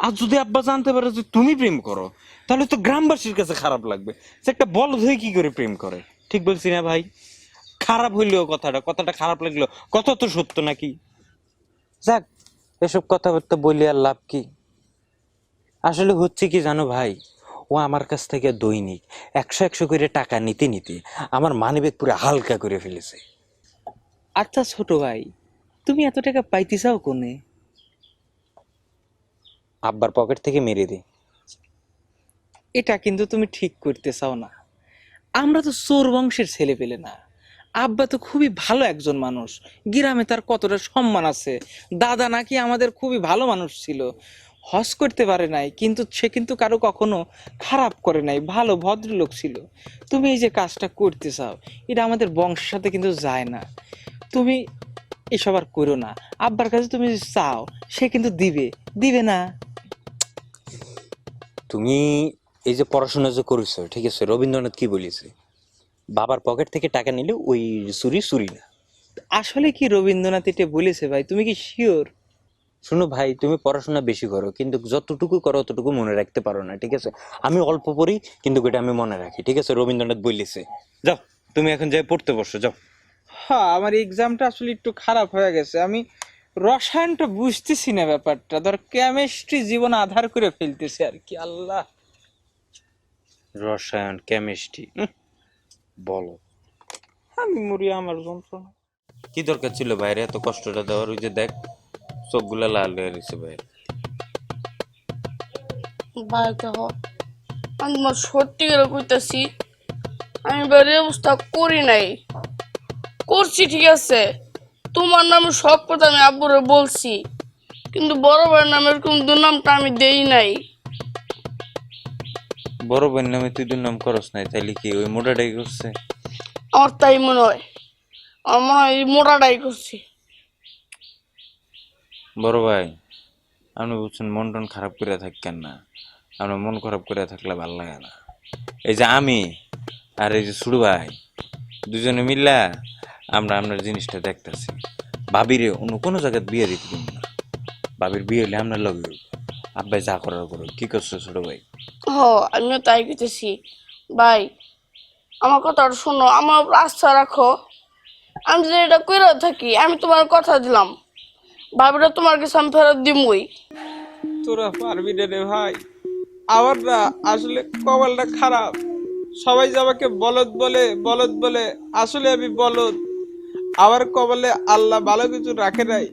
Speaker 2: আর যদি আব্বা জানতে পারে যে তুমি প্রেম করো, তাহলে তো গ্রামবাসীর কাছে খারাপ লাগবে যে একটা বলদ হয়ে কি করে প্রেম করে। ঠিক বলছি না ভাই? খারাপ হইলেও কথাটা খারাপ লাগলো, কথা তো সত্য নাকি? যাক, এসব কথাবার্তা বলি আর লাভ কি? আসলে হচ্ছে কি জানো ভাই, ও আমার কাছ থেকে দৈনিক 100 করে টাকা নিতে নিতে আমার মানিব্যাগ পুরো হালকা করে ফেলেছে।
Speaker 7: আচ্ছা ছোট ভাই, তুমি এত টাকা পাইতে চাও কোনে?
Speaker 2: আব্বার পকেট থেকে মেরে দে।
Speaker 7: এটা কিন্তু তুমি ঠিক করতে চাও না। আমরা তো চোর বংশের ছেলে পেলে না, আব্বা তো খুবই ভালো একজন মানুষ, গ্রামে তার কতটা সম্মান আছে, দাদা নাকি আমাদের খুবই ভালো মানুষ ছিল, হজ করতে পারে নাই, কিন্তু সে কিন্তু কারো কখনো খারাপ করে নাই, ভালো ভদ্রলোক ছিল। তুমি এই যে কাজটা করতে চাও, এটা আমাদের বংশের সাথে কিন্তু যায় না। তুমি এসব আর করো না, আব্বার কাছে তুমি যে চাও সে কিন্তু দিবে, দিবে না?
Speaker 2: তুমি এই যে পড়াশোনা যে করেছো, ঠিক আছে, রবীন্দ্রনাথ কি বলেছে, বাবার পকেট থেকে টাকা নিলে ওই চুরি চুরি না।
Speaker 7: আসলে কি রবীন্দ্রনাথ এটা বলেছে ভাই? তুমি কি শিওর?
Speaker 2: শোনো ভাই, তুমি পড়াশোনা বেশি করো, কিন্তু যতটুকু করো অতটুকু মনে রাখতে পারো না, ঠিক আছে? আমি অল্প পড়ি, কিন্তু এটা আমি মনে রাখি, ঠিক আছে? রবীন্দ্রনাথ বলেছে। যাও তুমি এখন যাই পড়তে বসো, যাও।
Speaker 7: হ্যাঁ, আমার এক্সামটা আসলে একটু খারাপ হয়ে গেছে, আমি রসায়নটা বুঝতেছি না, ব্যাপারটা ধর কেমিস্ট্রি জীবন আধার করে ফেলতেছে আর কি। আল্লাহ,
Speaker 2: রসায়ন, কেমিস্ট্রি, বলো আমি মরি আমার যন্ত্রণা। কি দরকার ছিল বাইরে এত কষ্টটা দেওয়ার? ওই যে দেখ চোখগুলা লাল হয়ে রয়েছে বাইরে।
Speaker 1: ভাই দেখো, আমি তোমার সত্যি করে কইতাছি, আমি বাইরে অবস্থা করি নাই, করছি ঠিক আছে, তোমার নামে সব কথা আমি আব্বুরে বলছি, কিন্তু বড় ভাইয়ের নামে এরকম দুর্নামটা আমি দেই নাই।
Speaker 2: বড় বোন নামে তুই দুর্নাম করস নাই, তাইলে কি ওই মোটাটাই করছে?
Speaker 1: আমার তাই মনে হয়, আমার মনে হয় এই মোটাটাই করছি।
Speaker 2: বড় ভাই, আপনি বুঝছেন মন টন খারাপ করে থাকেন না, আপনার মন খারাপ করে থাকলে ভালো লাগে না। এই যে আমি আর এই যে সুড়ু ভাই দুজনে মিল্লা আমরা আপনার জিনিসটা দেখতেছি, ভাবিরে অন্য কোনো জায়গায় বিয়ে দিতে দিব না, ভাবির বিয়ে হলে আপনার লগে আব্বাই যা করার করো। কি করছো ছোট ভাই?
Speaker 1: আমিও তাই কইতেছি ভাই, আমার কথাটা শোনো, আমার উপর আস্থা রাখো, আমি যদি এটা কইরা থাকি, আমি তোমার কথা দিলাম ভাবিরা তোমার কাছে আমি ফেরত দিমই।
Speaker 7: তোরা পারবি না রে ভাই, আমার না আসলে কপালটা খারাপ, সবাই যে আমাকে বলদ বলে বলদ বলে, আসলে আমি বলদ। আমার কপালে আল্লাহ ভালো কিছু রাখে নাই।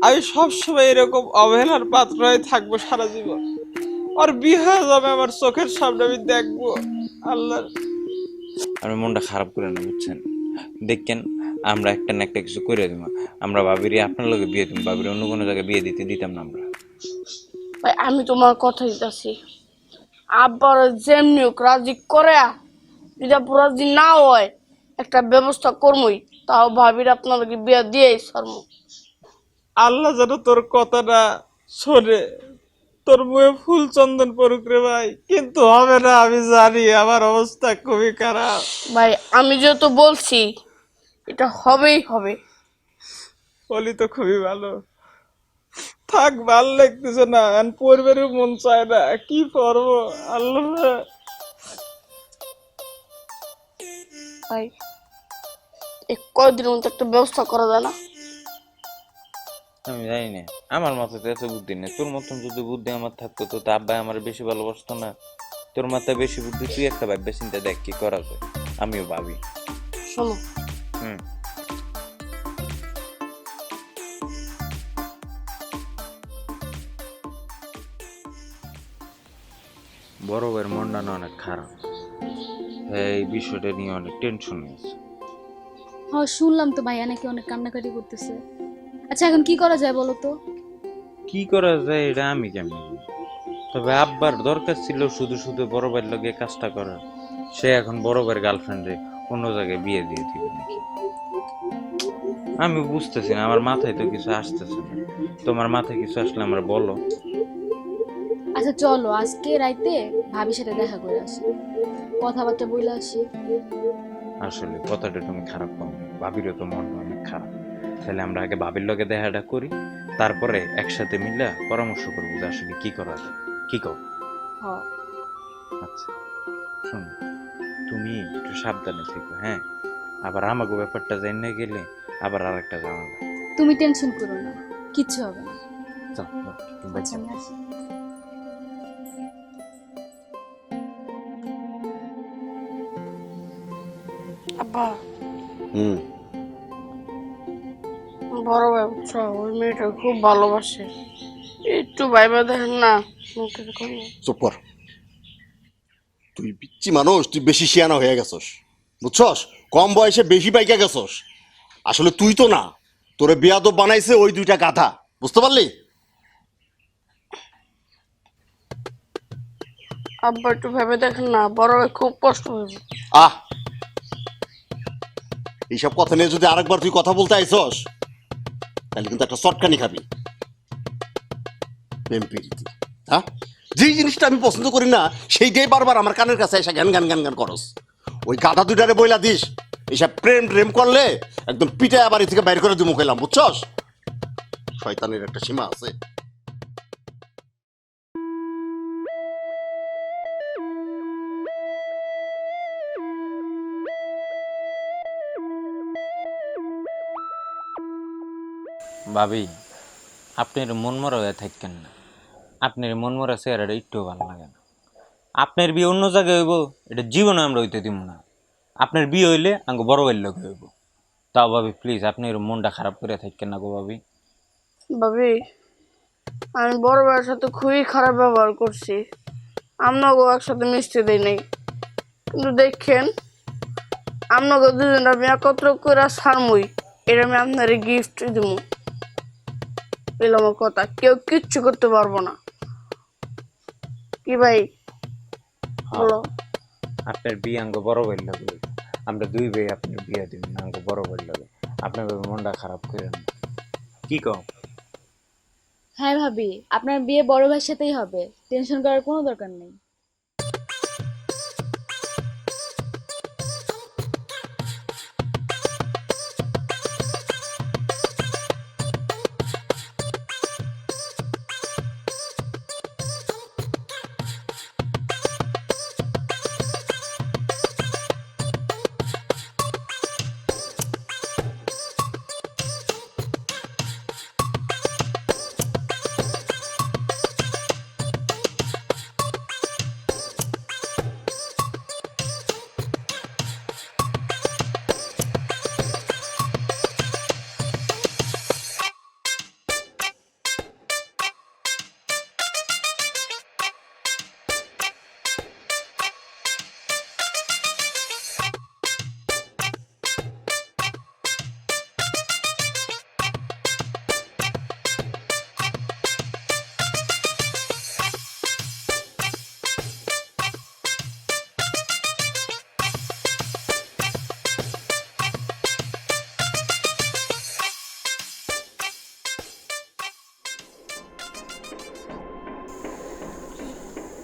Speaker 7: আমি সবসময় এরকম অবহেলার পাত্র হয়ে থাকবো সারা জীবন। আর বিয়ে হয়ে যাবে আমার চোখের সামনে, আমি দেখবো আল্লাহ।
Speaker 2: আমি মনটা খারাপ করে না, বুঝছেন? দেখেন আমরা একটা না একটা কিছু করে দিব। আমরা ভাবিরি আপনার লগে বিয়ে দিব, ভাবিরি অন্য কোনো জায়গায় বিয়ে দিতাম না আমরা।
Speaker 1: ভাই আমি তোমার কথা দিতেছি, আব্বার যেমনি হোক রাজি করে, যদি আপু রাজি না হয় একটা ব্যবস্থা করবই, তাও ভাবির আপনাদেরকে বিয়ে দিয়েই শর্ম।
Speaker 7: আল্লাহ যেন তোর কথাটা শোনে, তোর মুখে ফুল চন্দন পড়ুক রে ভাই। কিন্তু হবে না, আমি জানি আমার অবস্থা খুবই খারাপ।
Speaker 1: ভাই আমি যেহেতু বলছি এটা হবেই হবে।
Speaker 7: বলি তো খুবই ভালো। থাক, ভাল লাগতেছে না, পরিবারের মন চায় না, কি করবো আল্লাহ।
Speaker 1: ভাই এই কয়দিনের মধ্যে একটা ব্যবস্থা করা যায় না?
Speaker 2: আমি জানি না, আমার মাথায় তো এত বুদ্ধি নেই। তোর মতন যদি বুদ্ধি আমার থাকতো তো আব্বাই আমার বেশি ভালোবাসতো না? তোর মাথায় বেশি বুদ্ধি, তুই একটা ভাববে চিন্তা দেখ কি করা যায়। আমিও ভাবি।
Speaker 1: শোনো,
Speaker 2: হুম, বড় ভাইয়ের মনটা না অনেক খারাপ। এই বিষয়টা নিয়ে অনেক টেনশন হয়েছে।
Speaker 5: হ্যাঁ শুনলাম তো ভাইয়া নাকি অনেক কান্নাকাটি করতেছে। আচ্ছা এখন কি করা যায় বলো তো?
Speaker 2: কি করা যায় এটা আমি কেমন, তবে আব্বার দরকার ছিল শুধু শুধু বড় ভাইয়ের লগে কাজটা করা। সে এখন বড় ভাইয়ের গার্লফ্রেন্ডে অন্য জায়গায় বিয়ে দিয়ে দিবে নাকি, আমি বুঝতেছি না। আমার মাথায় তো কিছু আসতেছে না। তোমার মাথায় কিছু আসলে আমার বলো।
Speaker 5: আচ্ছা চলো আজকে রাইতে ভাবির সাথে দেখা করে আসি, কথাবার্তা বলে আসি।
Speaker 2: আসলে কথাটা তুমি খারাপ পাও, ভাবিরও তো মন অনেক খারাপ। তাহলে আমরা আগে ভাবির লগে দেখাটা করি, তারপরে একসাথে মিলে পরামর্শ করবো যে আসলে কি করা যায়। কি কও?
Speaker 5: হ্যাঁ
Speaker 2: আচ্ছা শোন, তুমি একটু সাবধানে থেকো, হ্যাঁ? আবার আমাকে ব্যাপারটা জেনে গেলে আবার আর একটা ঝামেলা।
Speaker 5: তুমি টেনশন করো না, কিচ্ছু হবে না।
Speaker 2: চল,
Speaker 5: আচ্ছা আমি আসি।
Speaker 1: আব্বা
Speaker 6: হুম,
Speaker 1: বড় ভাই বুঝছো, ওই মেয়েটা খুব ভালোবাসে, একটু ভাইবা দেখেন না।
Speaker 6: চুপ কর। তুই পিচ্ছি মানুষ, তুই বেশি শিয়ানা হয়ে গেছস, বুঝছস? কম বয়সে বেশি পাইকা গেছস। আসলে তুই তো না, তোরে বেয়াদব বানাইছে ওই দুইটা গাধা, বুঝতে পারলি?
Speaker 1: আব্বা একটু ভেবে দেখেন না, বড় ভাই খুব কষ্ট হইব।
Speaker 6: আহ, এইসব কথা নিয়ে যদি আরেকবার তুই কথা বলতে আইছস তাহলে কিন্তু একটা চটকানি খাবি। প্রেম প্রীতি, হ্যাঁ? যেই জিনিসটা আমি পছন্দ করি না সেইটাই বারবার আমার কানের কাছে এসে গান গান গান গান করস। ওই গাধা দুইটারে বইলা দিস এইসব প্রেম প্রেম করলে একদম পিটায় বাড়ি থেকে বাইর করে দিমু কইলাম, বুঝছস? শয়তানের একটা সীমা আছে।
Speaker 2: ভাবি, আপনার মন মরা হয়ে থাকেন না। আপনার মন মরা চেহারাটা একটু ভালো লাগে না। আপনার বিয়ে অন্য জায়গায় হইব, এটা জীবনে আমরা হইতে দিব না। আপনার বিয়ে হইলে আমাকে বড় ভাইয়ের লোক হইব। তাও ভাবি প্লিজ আপনি এর মনটা খারাপ করে থাকেন না গো ভাবি।
Speaker 1: ভাবি আমি বড় ভাইয়ের সাথে খুবই খারাপ ব্যবহার করছি, আপনাকেও একসাথে মিশতে দেই নাই, কিন্তু দেখেন আপনাকে দুজন আমি একত্র করে ছাড়মই, এটা আমি আপনার গিফট দিব। এলো আমার কথা, কেউ কিচ্ছু করতে পারবো না। কি ভাই বলো?
Speaker 2: আপনার বিয়ে আঙ্গ বড় ভাইয়ের লোক হইব। আমরা দুই ভাই আপনার বিয়ে দিব না আঙ্গ বড় ভাইয়ের লোক। আপনার মনটা খারাপ করেন না, কি কও?
Speaker 5: হ্যাঁ ভাবি, আপনার বিয়ে বড় ভাইয়ের সাথেই হবে, টেনশন করার কোনো দরকার নেই।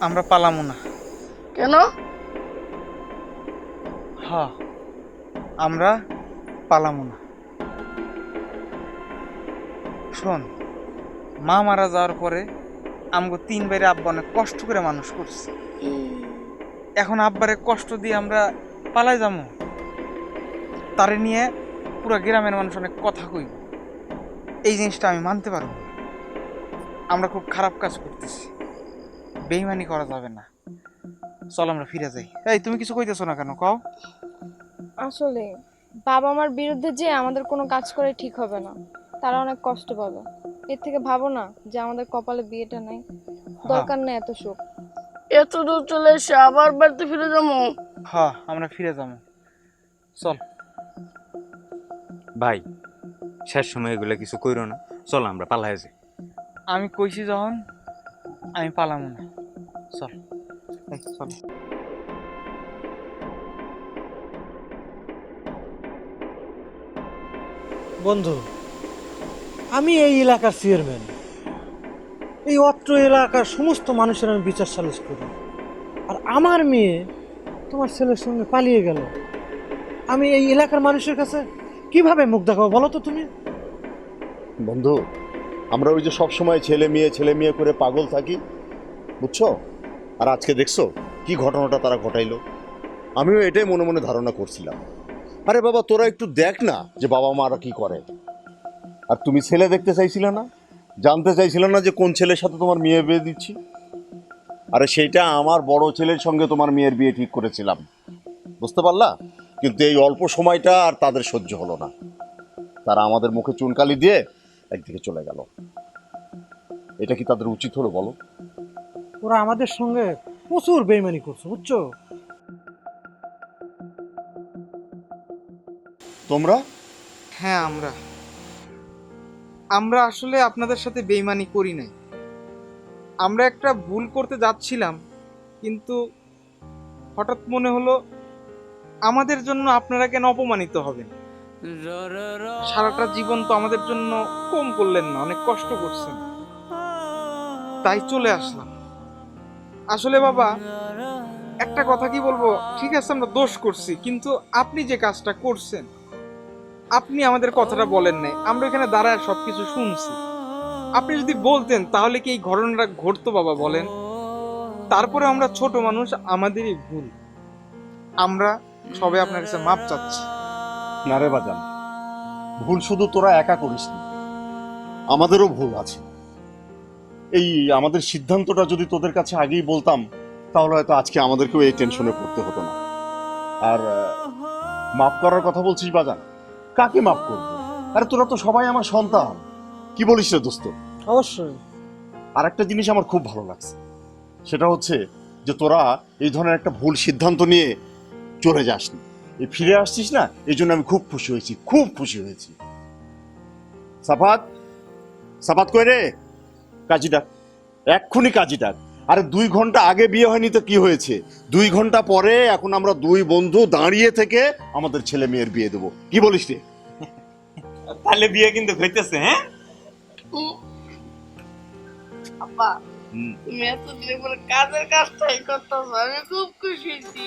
Speaker 7: আমরা পালামো না।
Speaker 1: কেন?
Speaker 7: হ্যাঁ, আমরা পালামো না। শোন, মা মারা যাওয়ার পরে আমগো 3 ভাইরে আব্বা অনেক কষ্ট করে মানুষ করছে। এখন আব্বারে কষ্ট দিয়ে আমরা পালাই যাবো, তারে নিয়ে পুরো গ্রামের মানুষ অনেক কথা কইব। এই জিনিসটা আমি মানতে পারবো না। আমরা খুব খারাপ কাজ করতেছি, বেইমানি করা যাবে না। চল আমরা ফিরে যাই। এই তুমি কিছু কইতেছো না কেন, কও?
Speaker 8: আসলে বাবা মার বিরুদ্ধে যে আমাদের কোনো কাজ করে ঠিক হবে না, তারা অনেক কষ্ট পাবে। এর থেকে ভাবো না যে আমাদের কপালে বিয়েটা নাই, দরকার নেই এত সুখ।
Speaker 1: এত দূর চলে এসে আবার বাড়িতে ফিরে যাবো?
Speaker 7: হ্যাঁ, আমরা ফিরে যাবো, চল।
Speaker 2: ভাই শেষ সময় এগুলো কিছু কইরো না, চলো আমরা পালাই যাই।
Speaker 7: আমি কইছি যখন, আমি পালামো না। চল, এই চল।
Speaker 10: বন্ধু, আমি এই এলাকার চেয়ারম্যান। এই অত্র এলাকার সমস্ত মানুষের আমি বিচার সালিশ করি। আর আমার মেয়ে তোমার ছেলের সঙ্গে পালিয়ে গেল, আমি এই এলাকার মানুষের কাছে কিভাবে মুখ দেখাবো বলো তো তুমি?
Speaker 6: বন্ধু, আমরা ওই যে সবসময় ছেলে মেয়ে করে পাগল থাকি, বুঝছো? আর আজকে দেখছো কি ঘটনাটা তারা ঘটাইলো। আমিও এটাই মনে মনে ধারণা করছিলাম। আরে বাবা, তোরা একটু দেখ না যে বাবা মারা কি করে। আর তুমি ছেলে দেখতে চাইছিলে না, জানতে চাইছিলে না যে কোন ছেলের সাথে তোমার মেয়ে বিয়ে দিচ্ছি? আরে সেইটা আমার বড় ছেলের সঙ্গে তোমার মেয়ের বিয়ে ঠিক করেছিলাম, বুঝতে পারলা? কিন্তু এই অল্প সময়টা আর তাদের সহ্য হলো না, তারা আমাদের মুখে চুনকালি দিয়ে একদিকে চলে গেল। এটা কি তাদের উচিত হলো বলো?
Speaker 10: ওরা আমাদের সঙ্গে প্রচুর বেইমানি করছে, বুঝছো?
Speaker 6: তোমরা?
Speaker 7: হ্যাঁ, আমরা আসলে আপনাদের সাথে বেইমানি করি নাই। আমরা একটা ভুল করতে যাচ্ছিলাম, কিন্তু হঠাৎ মনে হলো আমাদের জন্য আপনারা কেন অপমানিত হবেন। সারাটা জীবন তো আমাদের জন্য কম করলেন না, অনেক কষ্ট করছেন, তাই চলে আসলাম। আসলে বাবা, একটা কথা কি বলবো, ঠিক আছে আমরা দোষ করছি, কিন্তু আপনি যে কাজটা করছেন, আপনি আমাদের কথাটা বলেন নাই। আমরা এখানে দাঁড়ায় সবকিছু শুনছি। আপনি যদি বলতেন তাহলে কি এই ঘটনাটা ঘটতো বাবা, বলেন? তারপরে আমরা ছোট মানুষ, আমাদেরই ভুল। আমরা সবাই আপনার কাছে মাপ চাচ্ছি।
Speaker 6: না রে বাজান, ভুল শুধু তোরা একা করিস না, আমাদেরও ভুল আছে। এই আমাদের সিদ্ধান্তটা যদি তোদের কাছে আগেই বলতাম, তাহলে হয়তো আজকে আমাদেরকেও এই টেনশনে পড়তে হতো না। আর মাফ করার কথা বলছিস বাজান, কাকে মাফ করবো? আরে তোরা তো সবাই আমার সন্তান, কি বলিস রে দোস্ত?
Speaker 10: অবশ্যই।
Speaker 6: আর একটা জিনিস আমার খুব ভালো লাগছে, সেটা হচ্ছে যে তোরা এই ধরনের একটা ভুল সিদ্ধান্ত নিয়ে চলে যাসনি, এই ফিরে আসছিস না, এই জন্য আমি খুব খুশি হয়েছি, খুব খুশি হয়েছি। সাফাত কই রে? কাজী ডাক, এক্ষুনি কাজী ডাক। আরে 2 ঘন্টা আগে বিয়ে হয়নি তো কি হয়েছে? 2 ঘন্টা পরে এখন আমরা 2 বন্ধু দাঁড়িয়ে থেকে আমাদের ছেলে মেয়ের বিয়ে দেবো, কি বলিস রে?
Speaker 2: তাহলে বিয়ে কিন্তু হইতেছে। হ্যাঁ
Speaker 1: আপা, তুমি এতদিন পরে কাজের কাজটাই করতেছো, আমি খুব খুশি হয়েছি।